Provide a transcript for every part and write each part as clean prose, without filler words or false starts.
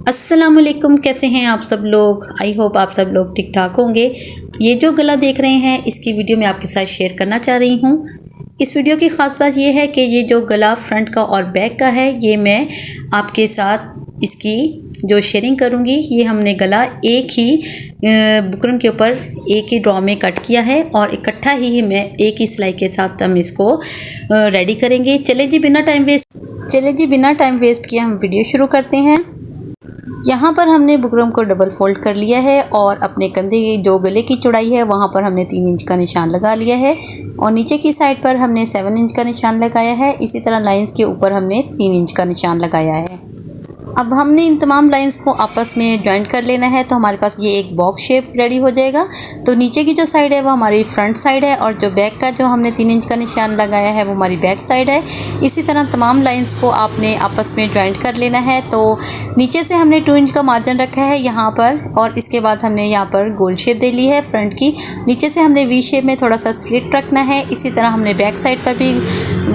अस्सलामुअलैकुम, कैसे हैं आप सब लोग। आई होप आप सब लोग ठीक ठाक होंगे। ये जो गला देख रहे हैं इसकी वीडियो मैं आपके साथ शेयर करना चाह रही हूँ। इस वीडियो की ख़ास बात ये है कि ये जो गला फ्रंट का और बैक का है ये मैं आपके साथ इसकी जो शेयरिंग करूँगी। ये हमने गला एक ही बुकरम के ऊपर एक ही ड्रॉ में कट किया है और इकट्ठा ही मैं एक ही सिलाई के साथ हम इसको रेडी करेंगे। चले जी बिना टाइम वेस्ट किए हम वीडियो शुरू करते हैं। यहाँ पर हमने बुकरम को डबल फोल्ड कर लिया है और अपने कंधे की जो गले की चौड़ाई है वहाँ पर हमने 3 इंच का निशान लगा लिया है और नीचे की साइड पर हमने 7 इंच का निशान लगाया है। इसी तरह लाइंस के ऊपर हमने 3 इंच का निशान लगाया है। अब हमने इन तमाम लाइंस को आपस में जॉइंट कर लेना है तो हमारे पास ये एक बॉक्स शेप रेडी हो जाएगा। तो नीचे की जो साइड है वो हमारी फ्रंट साइड है और जो बैक का जो हमने 3 इंच का निशान लगाया है वो हमारी बैक साइड है। इसी तरह तमाम लाइंस को आपने आपस में जॉइंट कर लेना है। तो नीचे से हमने 2 इंच का मार्जिन रखा है यहाँ पर और इसके बाद हमने यहाँ पर गोल शेप दे ली है फ्रंट की। नीचे से हमने वी शेप में थोड़ा सा स्लिट रखना है। इसी तरह हमने बैक साइड पर भी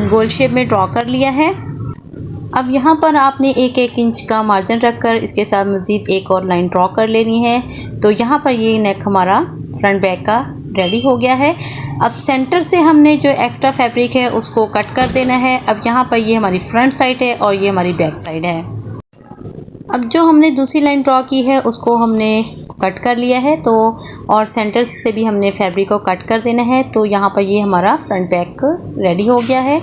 गोल शेप में ड्रॉ कर लिया है। अब यहाँ पर आपने 1-1 इंच का मार्जिन रखकर इसके साथ मज़ीद एक और लाइन ड्रॉ कर लेनी है। तो यहाँ पर ये नेक हमारा फ्रंट बैक का रेडी हो गया है। अब सेंटर से हमने जो एक्स्ट्रा फैब्रिक है उसको कट कर देना है। अब यहाँ पर ये हमारी फ्रंट साइड है और ये हमारी बैक साइड है। अब जो हमने दूसरी लाइन ड्रॉ की है उसको हमने कट कर लिया है तो और सेंटर से भी हमने फैब्रिक को कट कर देना है। तो यहाँ पर ये हमारा फ्रंट बैक रेडी हो गया है।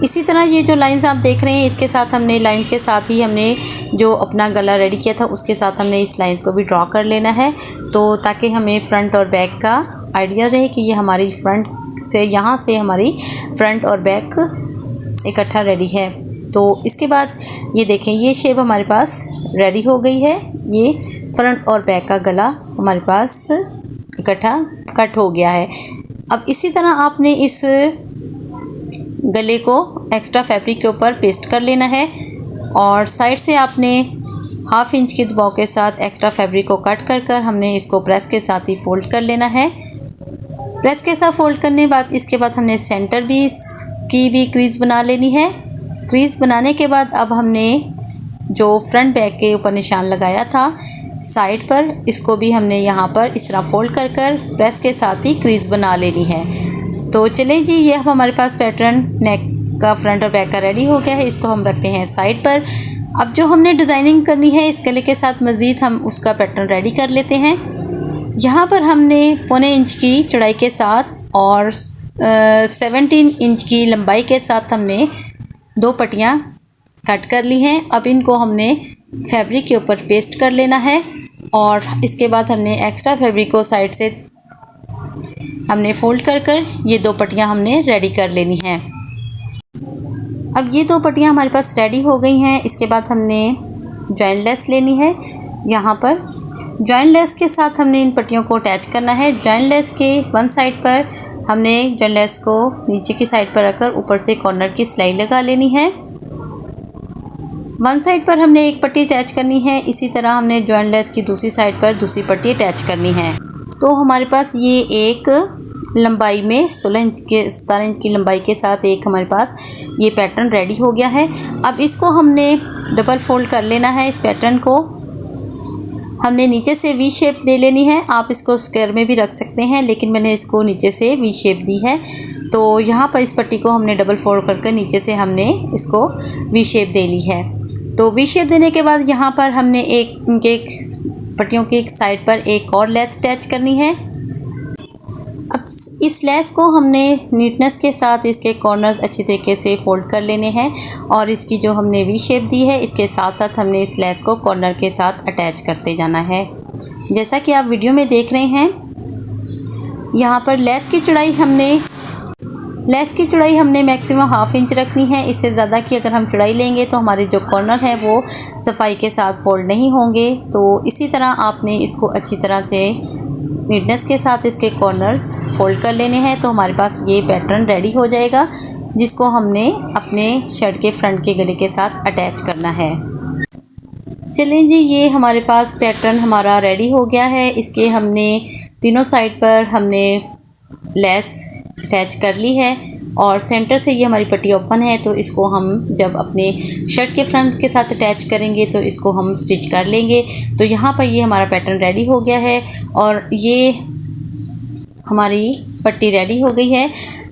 इसी तरह ये जो लाइंस आप देख रहे हैं इसके साथ हमने लाइंस के साथ ही हमने जो अपना गला रेडी किया था उसके साथ हमने इस लाइंस को भी ड्रॉ कर लेना है। तो ताकि हमें फ्रंट और बैक का आइडिया रहे कि ये हमारी फ्रंट से यहाँ से हमारी फ्रंट और बैक इकट्ठा रेडी है। तो इसके बाद ये देखें ये शेप हमारे पास रेडी हो गई है। ये फ्रंट और बैक का गला हमारे पास इकट्ठा कट हो गया है। अब इसी तरह आपने इस गले को एक्स्ट्रा फैब्रिक के ऊपर पेस्ट कर लेना है और साइड से आपने 1/2 इंच की दबाव के साथ एक्स्ट्रा फैब्रिक को कट कर हमने इसको प्रेस के साथ ही फोल्ड कर लेना है। प्रेस के साथ फोल्ड करने बाद इसके बाद हमने सेंटर की भी क्रीज बना लेनी है। क्रीज बनाने के बाद अब हमने जो फ्रंट बैक के ऊपर निशान लगाया था साइड पर इसको भी हमने यहाँ पर इस तरह फोल्ड कर प्रेस के साथ ही क्रीज बना लेनी है। तो चलें जी ये हमारे पास पैटर्न नेक का फ्रंट और बैक का रेडी हो गया है। इसको हम रखते हैं साइड पर। अब जो हमने डिज़ाइनिंग करनी है इस गले के साथ मज़ीद हम उसका पैटर्न रेडी कर लेते हैं। यहाँ पर हमने 1.25 इंच की चौड़ाई के साथ और 17 इंच की लंबाई के साथ हमने 2 पट्टियाँ कट कर ली हैं। अब इनको हमने फैब्रिक के ऊपर पेस्ट कर लेना है और इसके बाद हमने एक्स्ट्रा फैब्रिक को साइड से हमने फोल्ड कर ये 2 पट्टियाँ हमने रेडी कर लेनी हैं। अब ये 2 पट्टियाँ हमारे पास रेडी हो गई हैं। इसके बाद हमने जॉइंट लेस लेनी है। यहाँ पर जॉइंट लेस के साथ हमने इन पट्टियों को अटैच करना है। जॉइंट लेस के वन साइड पर हमने जॉइंट लेस को नीचे की साइड पर रखकर ऊपर से कॉर्नर की सिलाई लगा लेनी है। वन साइड पर हमने एक पट्टी अटैच करनी है। इसी तरह हमने जॉइंट लेस की दूसरी साइड पर दूसरी पट्टी अटैच करनी है। तो हमारे पास ये एक लंबाई में 17 इंच की लंबाई के साथ एक हमारे पास ये पैटर्न रेडी हो गया है। अब इसको हमने डबल फोल्ड कर लेना है। इस पैटर्न को हमने नीचे से वी शेप दे लेनी है। आप इसको स्क्वायर में भी रख सकते हैं लेकिन मैंने इसको नीचे से वी शेप दी है। तो यहाँ पर इस पट्टी को हमने डबल फोल्ड करके नीचे से हमने इसको वी शेप दे ली है। तो वी शेप देने के बाद यहाँ पर हमने एक पट्टियों की एक साइड पर एक और लेस अटैच करनी है। अब इस लेस को हमने नीटनेस के साथ इसके कॉर्नर अच्छी तरीके से फोल्ड कर लेने हैं और इसकी जो हमने वी शेप दी है इसके साथ साथ हमने इस लेस को कॉर्नर के साथ अटैच करते जाना है। जैसा कि आप वीडियो में देख रहे हैं यहाँ पर लेस की चौड़ाई हमने मैक्सिमम 1/2 इंच रखनी है। इससे ज़्यादा की अगर हम चौड़ाई लेंगे तो हमारे जो कॉर्नर है वो सफाई के साथ फोल्ड नहीं होंगे। तो इसी तरह आपने इसको अच्छी तरह से नीटनेस के साथ इसके कॉर्नर्स फोल्ड कर लेने हैं। तो हमारे पास ये पैटर्न रेडी हो जाएगा जिसको हमने अपने शर्ट के फ्रंट के गले के साथ अटैच करना है। चलें जी ये हमारे पास पैटर्न हमारा रेडी हो गया है। इसके हमने तीनों साइड पर हमने लेस अटैच कर ली है और सेंटर से ये हमारी पट्टी ओपन है, तो इसको हम जब अपने शर्ट के फ्रंट के साथ अटैच करेंगे तो इसको हम स्टिच कर लेंगे। तो यहाँ पर ये हमारा पैटर्न रेडी हो गया है और ये हमारी पट्टी रेडी हो गई है।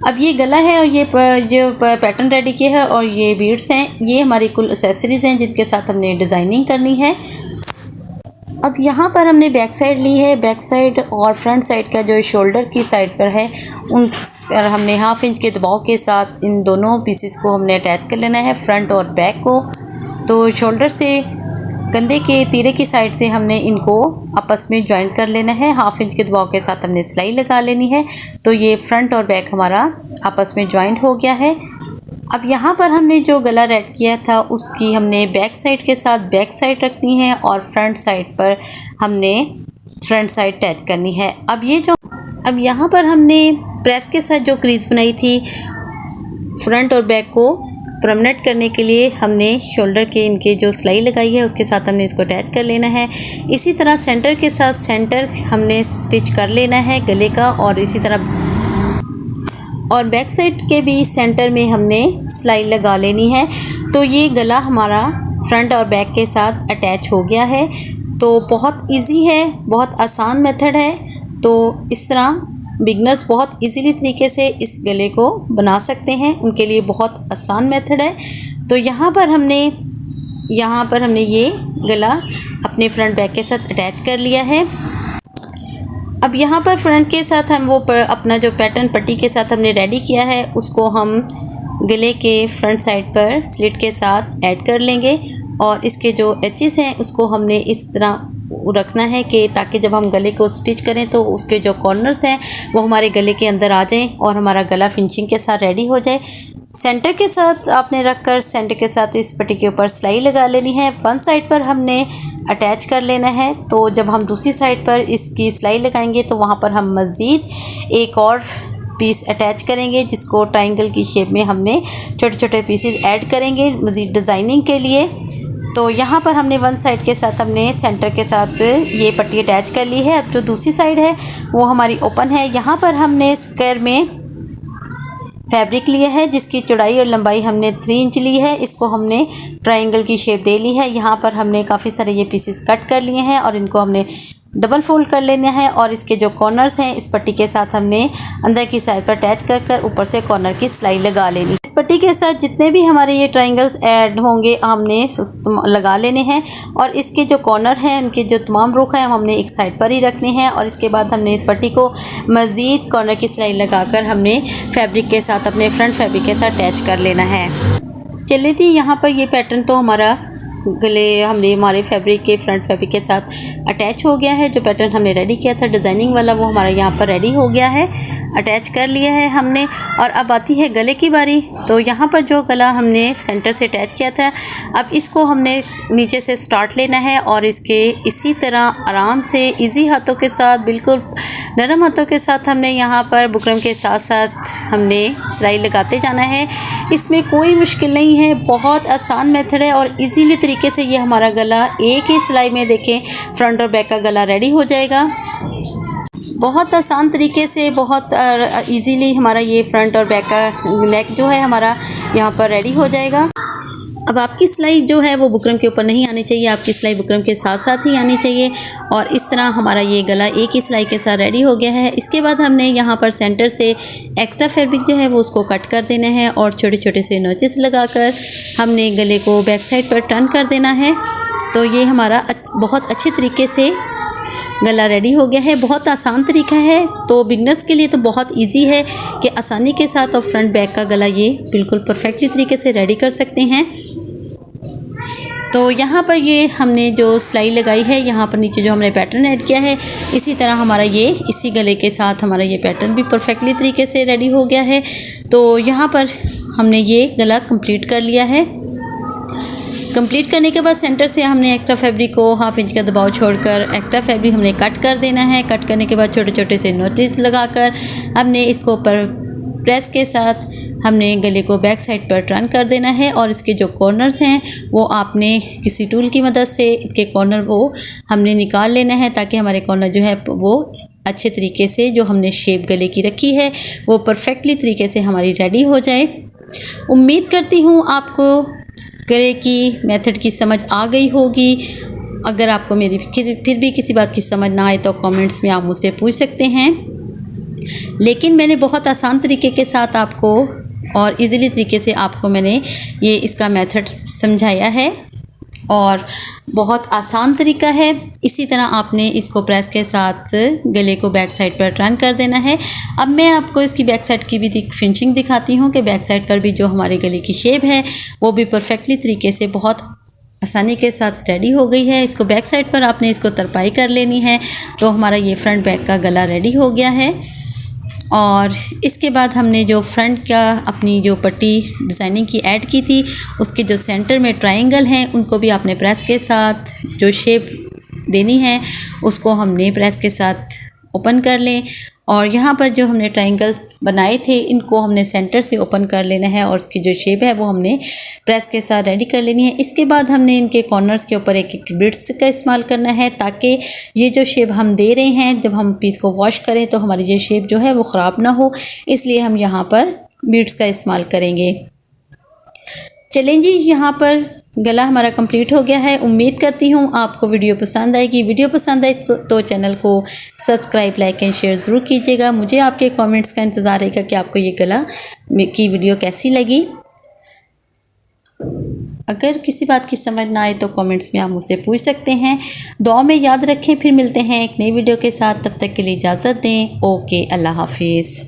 अब ये गला है और ये जो पैटर्न रेडी किया है और ये बीड्स हैं, ये हमारी कुल एक्सेसरीज़ हैं जिनके साथ हमने डिज़ाइनिंग करनी है। अब यहाँ पर हमने बैक साइड ली है। बैक साइड और फ्रंट साइड का जो शोल्डर की साइड पर है उन पर हमने 1/2 इंच के दबाव के साथ इन दोनों पीसेस को हमने अटैच कर लेना है, फ्रंट और बैक को। तो शोल्डर से कंधे के तीरे की साइड से हमने इनको आपस में जॉइंट कर लेना है। 1/2 इंच के दबाव के साथ हमने सिलाई लगा लेनी है। तो ये फ्रंट और बैक हमारा आपस में जॉइंट हो गया है। अब यहाँ पर हमने जो गला रेड किया था उसकी हमने बैक साइड के साथ बैक साइड रखनी है और फ्रंट साइड पर हमने फ्रंट साइड अटैच करनी है। अब यहाँ पर हमने प्रेस के साथ जो क्रीज बनाई थी फ्रंट और बैक को परमानेंट करने के लिए हमने शोल्डर के इनके जो सिलाई लगाई है उसके साथ हमने इसको अटैच कर लेना है। इसी तरह सेंटर के साथ सेंटर हमने स्टिच कर लेना है गले का, और इसी तरह और बैक साइड के भी सेंटर में हमने सिलाई लगा लेनी है। तो ये गला हमारा फ्रंट और बैक के साथ अटैच हो गया है। तो बहुत इजी है, बहुत आसान मेथड है। तो इस तरह बिगनर्स बहुत इजीली तरीके से इस गले को बना सकते हैं, उनके लिए बहुत आसान मेथड है। तो यहाँ पर हमने ये गला अपने फ्रंट बैक के साथ अटैच कर लिया है। अब यहाँ पर फ्रंट के साथ हम अपना जो पैटर्न पट्टी के साथ हमने रेडी किया है उसको हम गले के फ्रंट साइड पर स्लिट के साथ ऐड कर लेंगे, और इसके जो एजेस हैं उसको हमने इस तरह रखना है कि ताकि जब हम गले को स्टिच करें तो उसके जो कॉर्नर्स हैं वो हमारे गले के अंदर आ जाएं और हमारा गला फिनिशिंग के साथ रेडी हो जाए। सेंटर के साथ आपने रखकर सेंटर के साथ इस पट्टी के ऊपर सिलाई लगा लेनी है। वन साइड पर हमने अटैच कर लेना है। तो जब हम दूसरी साइड पर इसकी सिलाई लगाएंगे तो वहाँ पर हम मज़ीद एक और पीस अटैच करेंगे जिसको ट्रायंगल की शेप में हमने छोटे छोटे पीसेस ऐड करेंगे मज़ीद डिज़ाइनिंग के लिए। तो यहाँ पर हमने वन साइड के साथ हमने सेंटर के साथ ये पट्टी अटैच कर ली है। अब जो दूसरी साइड है वो हमारी ओपन है। यहाँ पर हमने स्क्वायर में फैब्रिक लिया है जिसकी चौड़ाई और लंबाई हमने 3 इंच ली है। इसको हमने ट्रायंगल की शेप दे ली है। यहाँ पर हमने काफ़ी सारे ये पीसेस कट कर लिए हैं और इनको हमने डबल फोल्ड कर लेना है, और इसके जो कॉर्नर्स हैं इस पट्टी के साथ हमने अंदर की साइड पर अटैच कर ऊपर से कॉर्नर की सिलाई लगा लेनी। इस पट्टी के साथ जितने भी हमारे ये ट्रायंगल्स ऐड होंगे हमने लगा लेने हैं, और इसके जो कॉर्नर हैं उनके जो तमाम रुख हैं हमने एक साइड पर ही रखने हैं। और इसके बाद हमने इस पट्टी को मज़ीद कॉर्नर की सिलाई लगाकर हमने फैब्रिक के साथ अपने फ्रंट फैब्रिक के साथ अटैच कर लेना है। चलिए जी, यहाँ पर ये पैटर्न तो हमारा गले हमने हमारे फैब्रिक के फ्रंट फैब्रिक के साथ अटैच हो गया है। जो पैटर्न हमने रेडी किया था डिज़ाइनिंग वाला वो हमारा यहाँ पर रेडी हो गया है, अटैच कर लिया है हमने। और अब आती है गले की बारी। तो यहाँ पर जो गला हमने सेंटर से अटैच किया था अब इसको हमने नीचे से स्टार्ट लेना है और इसके इसी तरह आराम से इजी हाथों के साथ बिल्कुल नरम हाथों के साथ हमने यहाँ पर बुकरम के साथ साथ हमने सिलाई लगाते जाना है। इसमें कोई मुश्किल नहीं है, बहुत आसान मेथड है और इजीली तरीके से ये हमारा गला एक ही सिलाई में देखें फ्रंट और बैक का गला रेडी हो जाएगा। बहुत आसान तरीके से बहुत इजीली हमारा ये फ्रंट और बैक का नेक जो है हमारा यहाँ पर रेडी हो जाएगा। अब आपकी सिलाई जो है वो बुकरम के ऊपर नहीं आनी चाहिए, आपकी सिलाई बुकरम के साथ साथ ही आनी चाहिए। और इस तरह हमारा ये गला एक ही सिलाई के साथ रेडी हो गया है। इसके बाद हमने यहाँ पर सेंटर से एक्स्ट्रा फैब्रिक जो है वो उसको कट कर देना है और छोटे छोटे से नोचेस लगाकर हमने गले को बैक साइड पर टर्न कर देना है। तो ये हमारा बहुत अच्छे तरीके से गला रेडी हो गया है। बहुत आसान तरीका है, तो बिगनर्स के लिए तो बहुत इजी है कि आसानी के साथ और फ्रंट बैक का गला ये बिल्कुल परफेक्टली तरीके से रेडी कर सकते हैं। तो यहाँ पर ये हमने जो सिलाई लगाई है यहाँ पर नीचे जो हमने पैटर्न ऐड किया है इसी तरह हमारा ये इसी गले के साथ हमारा ये पैटर्न भी परफेक्टली तरीके से रेडी हो गया है। तो यहाँ पर हमने ये गला कंप्लीट कर लिया है। कंप्लीट करने के बाद सेंटर से हमने एक्स्ट्रा फैब्रिक को 1/2 इंच का दबाव छोड़कर एक्स्ट्रा फैब्रिक हमने कट कर देना है। कट करने के बाद छोटे छोटे से नोटिस लगाकर हमने इसको ऊपर प्रेस के साथ हमने गले को बैक साइड पर टर्न कर देना है और इसके जो कॉर्नर्स हैं वो आपने किसी टूल की मदद से इसके कॉर्नर वो हमने निकाल लेना है ताकि हमारे कॉर्नर जो है वो अच्छे तरीके से जो हमने शेप गले की रखी है वो परफेक्टली तरीके से हमारी रेडी हो जाए। उम्मीद करती हूँ आपको गले की मेथड की समझ आ गई होगी। अगर आपको मेरी फिर भी किसी बात की समझ ना आए तो कमेंट्स में आप मुझसे पूछ सकते हैं, लेकिन मैंने बहुत आसान तरीके के साथ आपको और इजीली तरीके से आपको मैंने ये इसका मेथड समझाया है और बहुत आसान तरीका है। इसी तरह आपने इसको प्रेस के साथ गले को बैक साइड पर टर्न कर देना है। अब मैं आपको इसकी बैक साइड की भी फिनिशिंग दिखाती हूँ कि बैक साइड पर भी जो हमारे गले की शेप है वो भी परफेक्टली तरीके से बहुत आसानी के साथ रेडी हो गई है। इसको बैक साइड पर आपने इसको तरपाई कर लेनी है तो हमारा ये फ्रंट बैक का गला रेडी हो गया है। और इसके बाद हमने जो फ्रंट का अपनी जो पट्टी डिज़ाइनिंग की ऐड की थी उसके जो सेंटर में ट्रायंगल हैं उनको भी आपने प्रेस के साथ जो शेप देनी है उसको हमने प्रेस के साथ ओपन कर लें। और यहाँ पर जो हमने ट्रायंगल्स बनाए थे इनको हमने सेंटर से ओपन कर लेना है और उसकी जो शेप है वो हमने प्रेस के साथ रेडी कर लेनी है। इसके बाद हमने इनके कॉर्नर्स के ऊपर एक एक बिट्स का इस्तेमाल करना है ताकि ये जो शेप हम दे रहे हैं जब हम पीस को वॉश करें तो हमारी ये शेप जो है वो ख़राब ना हो, इसलिए हम यहाँ पर बिट्स का इस्तेमाल करेंगे। चलें जी, यहाँ पर गला हमारा कंप्लीट हो गया है। उम्मीद करती हूँ आपको वीडियो पसंद आएगी। वीडियो पसंद आए तो चैनल को सब्सक्राइब, लाइक एंड शेयर ज़रूर कीजिएगा। मुझे आपके कमेंट्स का इंतज़ार रहेगा कि आपको ये गला की वीडियो कैसी लगी। अगर किसी बात की समझ ना आए तो कमेंट्स में आप मुझसे पूछ सकते हैं। दुआ में याद रखें। फिर मिलते हैं एक नई वीडियो के साथ, तब तक के लिए इजाज़त दें। ओके, अल्लाह हाफिज़।